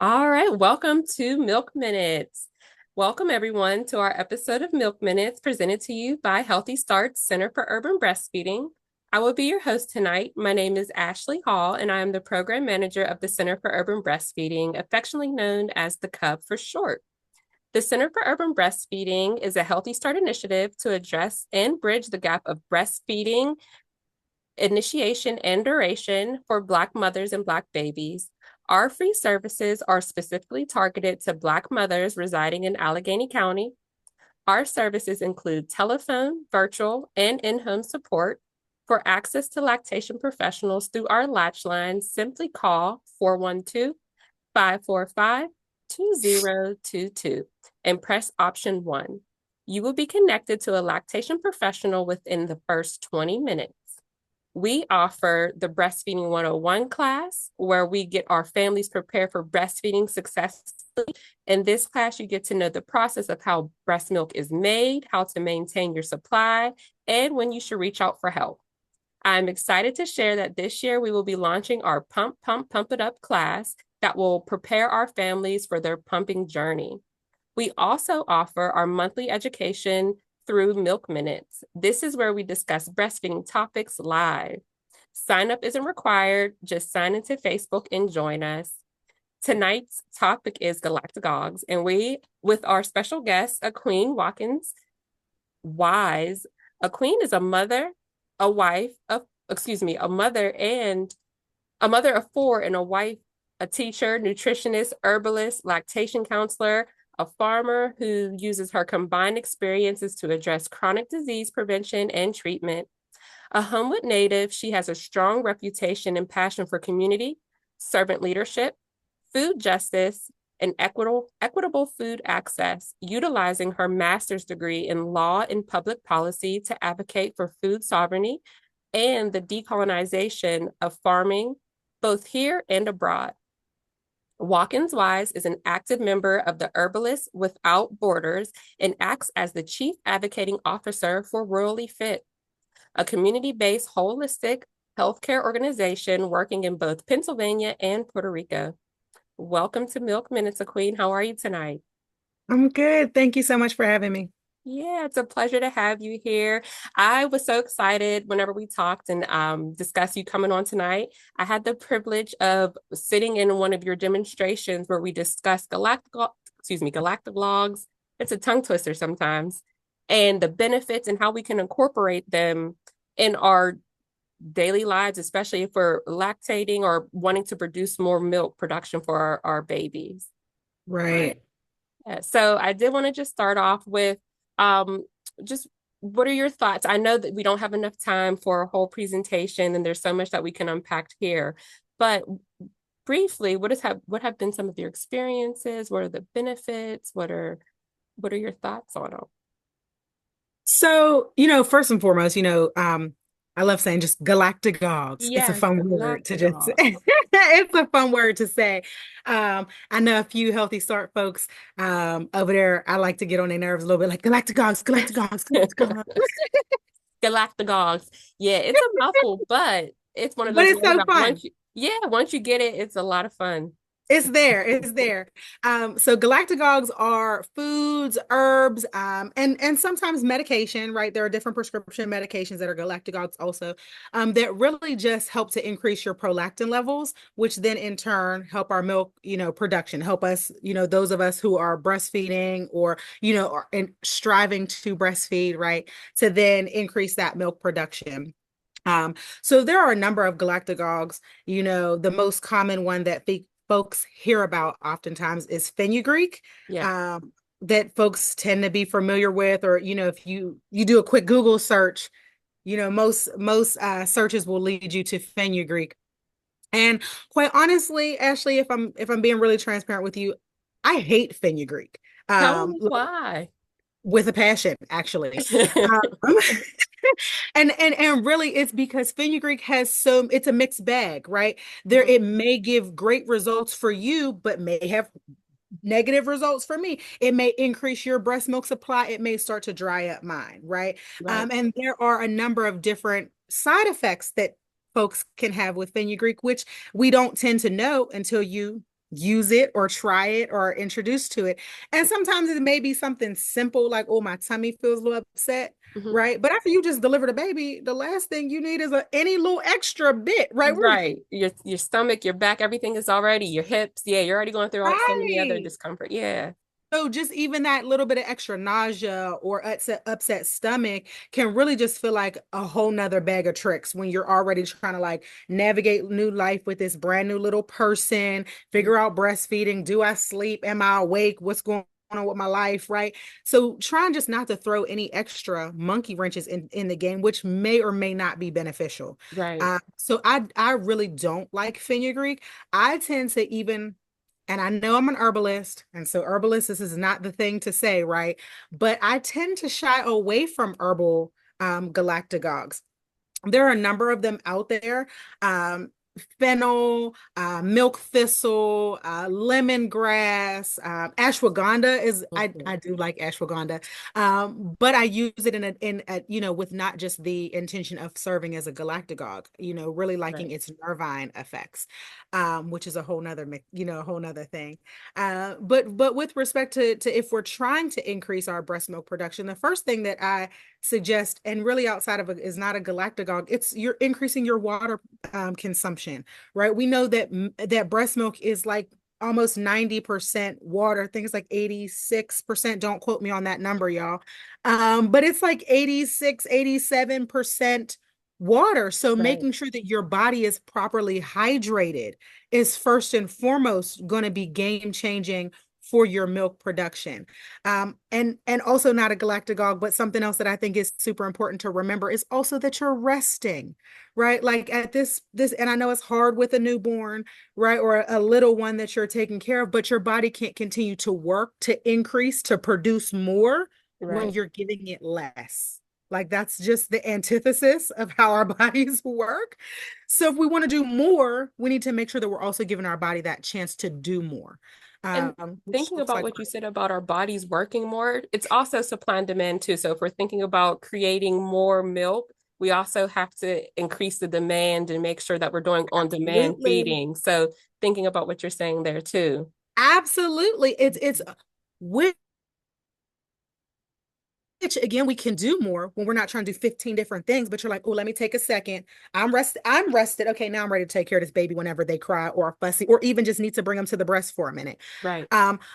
All right, welcome to Milk Minutes. Welcome everyone to our episode of Milk Minutes presented to you by Healthy Starts Center for Urban Breastfeeding. I will be your host tonight. My name is Ashley Hall, and I am the program manager of the Center for Urban Breastfeeding, affectionately known as the CUB for short. The Center for Urban Breastfeeding is a Healthy Start initiative to address and bridge the gap of breastfeeding initiation and duration for Black mothers and Black babies. Our free services are specifically targeted to Black mothers residing in Allegheny County. Our services include telephone, virtual, and in-home support. For access to lactation professionals through our latch line, simply call 412-545-2022 and press option 1. You will be connected to a lactation professional within the first 20 minutes. We offer the Breastfeeding 101 class, where we get our families prepared for breastfeeding successfully. In this class, you get to know the process of how breast milk is made, how to maintain your supply, and when you should reach out for help. I'm excited to share that this year we will be launching our Pump, Pump, Pump It Up class that will prepare our families for their pumping journey. We also offer our monthly education through Milk Minutes. This is where we discuss breastfeeding topics live. Sign up isn't required, just sign into Facebook and join us. Tonight's topic is galactagogues, and we, with our special guest, Aquene Watkins Wise. Aquene is a mother, a wife of, a mother of 4 and a wife, a teacher, nutritionist, herbalist, lactation counselor, a farmer who uses her combined experiences to address chronic disease prevention and treatment. A Homewood native, she has a strong reputation and passion for community, servant leadership, food justice, and equitable food access, utilizing her master's degree in law and public policy to advocate for food sovereignty and the decolonization of farming, both here and abroad. Watkins Wise is an active member of the Herbalists Without Borders and acts as the Chief Advocating Officer for Rurally Fit, a community-based holistic healthcare organization working in both Pennsylvania and Puerto Rico. Welcome to Milk Minutes, Queen. How are you tonight? I'm good. Thank you so much for having me. Yeah, it's a pleasure to have you here. I was so excited whenever we talked and discussed you coming on tonight. I had the privilege of sitting in one of your demonstrations where we discussed galactagogues. It's a tongue twister sometimes, and the benefits and how we can incorporate them in our daily lives, especially if we're lactating or wanting to produce more milk production for our babies. Right. Yeah, so I did want to just start off with um, just what are your thoughts? I know that we don't have enough time for a whole presentation and there's so much that we can unpack here, but briefly, what have been some of your experiences? What are the benefits? What are your thoughts on them? So, first and foremost, I love saying just galactagogues. It's a Yes, fun word to just galactagogue. it's a fun word to say. I know a few Healthy Start folks over there. I like to get on their nerves a little bit, like galactagogues, galactagogues, galactagogues. Galactagogues. Yeah, it's a mouthful, but it's one of But those it's words so that fun. once you get it, it's a lot of fun. It's there. It's there. So galactagogues are foods, herbs, and sometimes medication, right? There are different prescription medications that are galactagogues also, that really just help to increase your prolactin levels, which then in turn help our milk, production, help us, those of us who are breastfeeding or, are striving to breastfeed, right? To then increase that milk production. So there are a number of galactagogues. The most common one that folks hear about oftentimes is fenugreek, Yeah. that folks tend to be familiar with, or if you do a quick Google search, most searches will lead you to fenugreek. And quite honestly, Ashley, if I'm being really transparent with you, I hate fenugreek. Tell Um, me why. with a passion, actually. Um, and really it's because fenugreek it's a mixed bag, right? There Mhm. it may give great results for you, but may have negative results for me. It may increase your breast milk supply, it may start to dry up mine, right? Right. And there are a number of different side effects that folks can have with fenugreek, which we don't tend to know until you use it or try it or are introduced to it. And sometimes it may be something simple like, oh, my tummy feels a little upset, Mhm. right? But after you just delivered a baby, the last thing you need is any little extra bit, right? We're Right. Your stomach, your back, everything is already, your hips. Yeah, you're already going through so many other right. discomfort. Yeah. So just even that little bit of extra nausea or upset stomach can really just feel like a whole nother bag of tricks when you're already trying to like navigate new life with this brand new little person, figure out breastfeeding. Do I sleep? Am I awake? What's going on with my life? Right. So trying just not to throw any extra monkey wrenches in the game, which may or may not be beneficial. Right. So I really don't like fenugreek. I tend to even and I know I'm an herbalist, and so herbalist, this is not the thing to say, right? But I tend to shy away from herbal galactagogues. There are a number of them out there. Um, Fennel, milk thistle, lemongrass, ashwagandha is I Mhm. do like ashwagandha, but I use it with not just the intention of serving as a galactagogue, really liking Right. its nervine effects, which is a whole nother a whole nother thing. But with respect to if we're trying to increase our breast milk production, the first thing that I suggest, and really outside of is not a galactagogue, it's you're increasing your water consumption, right? We know that breast milk is like almost 90% water. Things like 86%. Don't quote me on that number, y'all. But it's like 86, 87% water. So Right. making sure that your body is properly hydrated is first and foremost going to be game changing for your milk production. And also not a galactagogue, but something else that I think is super important to remember is also that you're resting, right? Like at this, and I know it's hard with a newborn, right? Or a little one that you're taking care of, but your body can't continue to work to increase, to produce more when Right. you're giving it less. Like that's just the antithesis of how our bodies work. So if we want to do more, we need to make sure that we're also giving our body that chance to do more, And which thinking looks about like what you said about our bodies working more, it's also supply and demand too. So if we're thinking about creating more milk, we also have to increase the demand and make sure that we're doing on-demand absolutely, feeding. So thinking about what you're saying there too. absolutely. It's which again we can do more when we're not trying to do 15 different things, but you're like, oh, let me take a second. I'm rested. Okay, now I'm ready to take care of this baby whenever they cry or are fussy, or even just need to bring them to the breast for a minute. Right.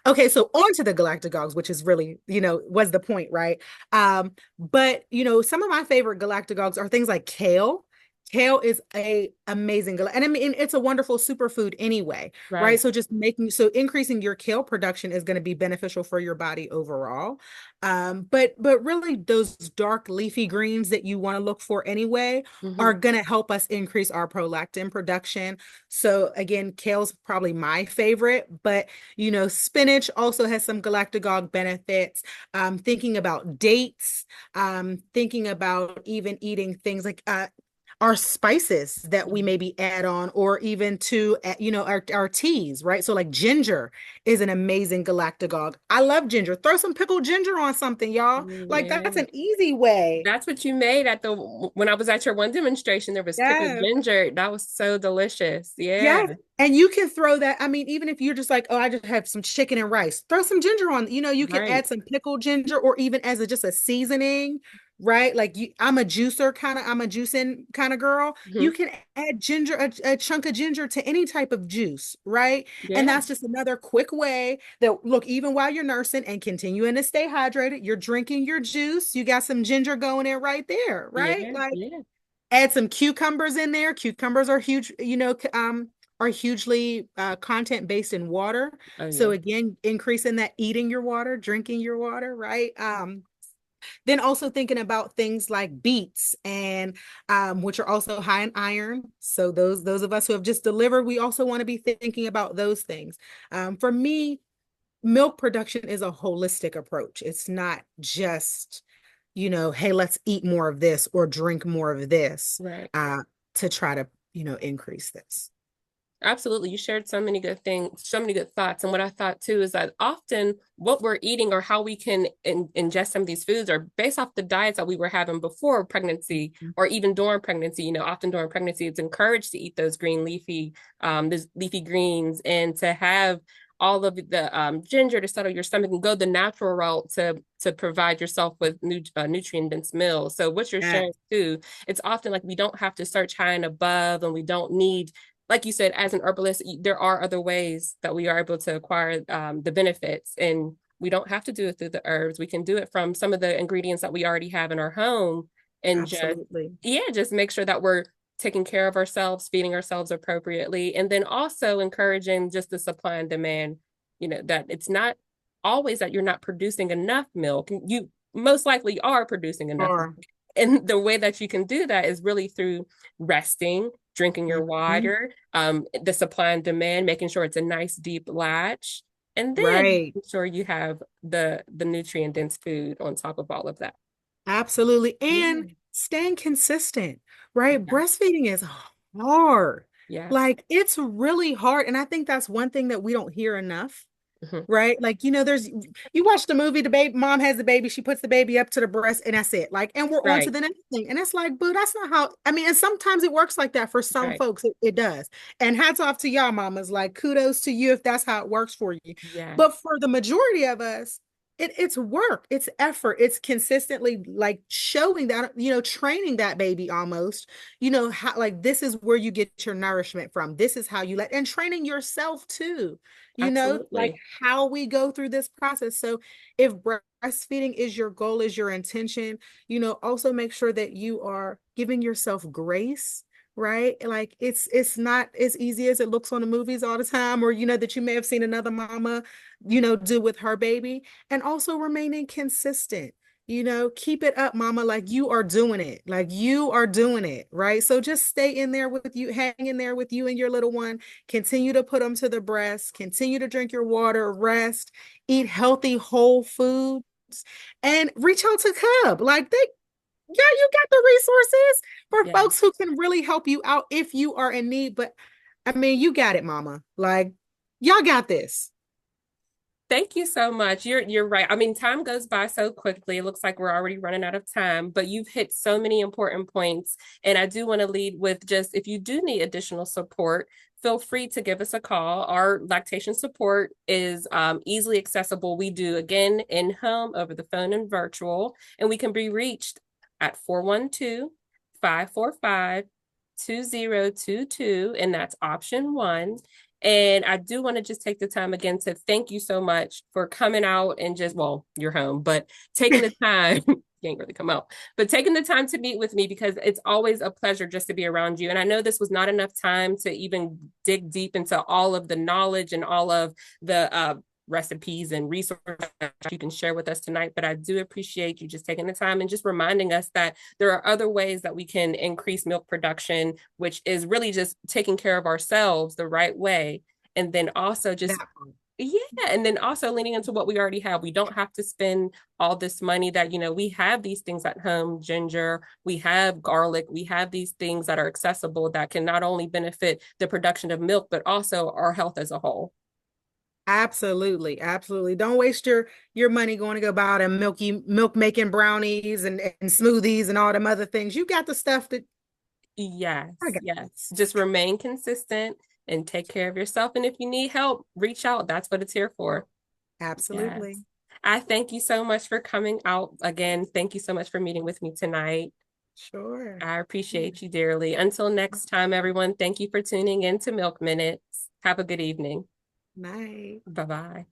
Okay, so on to the galactagogues, which is really, was the point, right? But some of my favorite galactagogues are things like kale. Kale is a amazing, and I mean it's a wonderful superfood anyway, right? Right. So increasing your kale production is going to be beneficial for your body overall. But really those dark leafy greens that you want to look for anyway Hmm. are going to help us increase our prolactin production. So again, kale's probably my favorite, but spinach also has some galactagogue benefits. Thinking about dates, thinking about even eating things like our spices that we maybe add on, or even to our teas, right? So like ginger is an amazing galactagogue. I love ginger. Throw some pickled ginger on something, y'all. Like that's Yeah. an easy way. That's what you made at the when I was at your one demonstration. There was pickled Yeah. ginger. That was so delicious. Yeah. Yes. And you can throw that. I mean, even if you're just like, oh, I just have some chicken and rice, throw some ginger on. You can Right. add some pickled ginger or even as just a seasoning, right? Like I'm a juicing kind of girl. You Hmm. can add ginger, a chunk of ginger to any type of juice, right? And Yeah. that's just another quick way that look, even while you're nursing and continuing to stay hydrated, you're drinking your juice. You got some ginger going in right there, right? Yeah. Like Yeah. add some cucumbers in there. Cucumbers are huge, are hugely content based in water. Oh So yeah. again, increasing that eating your water, drinking your water, right? Then also thinking about things like beets and which are also high in iron. So those of us who have just delivered, we also want to be thinking about those things. For me, milk production is a holistic approach. It's not just hey, let's eat more of this or drink more of this Right. uh, to try to, increase this. Absolutely. You shared so many good things, so many good thoughts. And what I thought too is that often what we're eating or how we can ingest some of these foods are based off the diets that we were having before pregnancy or even during pregnancy. Often during pregnancy, it's encouraged to eat those green those leafy greens and to have all of the ginger to settle your stomach and go the natural route to provide yourself with nutrient dense meals. So what you're Yeah. sharing too, it's often like we don't have to search high and above, and we don't need, like you said, as an herbalist, there are other ways that we are able to acquire the benefits. And we don't have to do it through the herbs. We can do it from some of the ingredients that we already have in our home and just, Absolutely. yeah, just make sure that we're taking care of ourselves, feeding ourselves appropriately, and then also encouraging just the supply and demand, that it's not always that you're not producing enough milk. You most likely are producing enough. Or And the way that you can do that is really through resting, drinking your mhm. water, the supply and demand, making sure it's a nice deep latch, and then Right. making sure you have the nutrient dense food on top of all of that. Absolutely. And Yeah. staying consistent, right? Yeah. Breastfeeding is hard. Yes. Like it's really hard. And I think that's one thing that we don't hear enough. Mhm. Right? Like, there's you watch the movie, the baby mom has the baby, she puts the baby up to the breast, and that's it. Like, and we're on to Right. the next thing. And it's like, boo, that's not how I mean, and sometimes it works like that for some Right. folks, it does. And hats off to y'all, mamas. Like, kudos to you if that's how it works for you. Yes. But for the majority of us, it's work, it's effort, it's consistently like showing that, training that baby almost, how like this is where you get your nourishment from. This is how you let and training yourself too, like Absolutely. how we go through this process. So if breastfeeding is your goal, is your intention, also make sure that you are giving yourself grace, right? Like it's not as easy as it looks on the movies all the time, or that you may have seen another mama, do with her baby. And also remaining consistent. Keep it up, mama. Like you are doing it. Like you are doing it, right? So just stay in there with you, hang in there with you and your little one. Continue to put them to the breast, continue to drink your water, rest, eat healthy, whole foods, and reach out to Cub. Like yeah, you got the resources for Yeah. folks who can really help you out if you are in need. But I mean, you got it, mama. Like, y'all got this. Thank you so much. You're right. I mean, time goes by so quickly. It looks like we're already running out of time, but you've hit so many important points. And I do want to lead with just if you do need additional support, feel free to give us a call. Our lactation support is easily accessible. We do again in home, over the phone, and virtual, and we can be reached at 412-545-2022, and that's option one. And I do want to just take the time again to thank you so much for coming out and just, well, you're home, but taking the time, you can't really come out, but taking the time to meet with me because it's always a pleasure just to be around you. And I know this was not enough time to even dig deep into all of the knowledge and all of the recipes and resources that you can share with us tonight. But I do appreciate you just taking the time and just reminding us that there are other ways that we can increase milk production, which is really just taking care of ourselves the right way. And then also just, That part. yeah, and then also leaning into what we already have. We don't have to spend all this money that, we have these things at home, ginger, we have garlic, we have these things that are accessible that can not only benefit the production of milk, but also our health as a whole. Absolutely, absolutely. Don't waste your money going to go buy them milk making brownies and smoothies and all them other things. You got the stuff that Yes, I got yes. this. Just remain consistent and take care of yourself. And if you need help, reach out. That's what it's here for. Yes. Absolutely. I thank you so much for coming out again. Thank you so much for meeting with me tonight. Sure. I appreciate you dearly. Until next time, everyone, thank you for tuning in to Milk Minutes. Have a good evening. Night. Bye bye.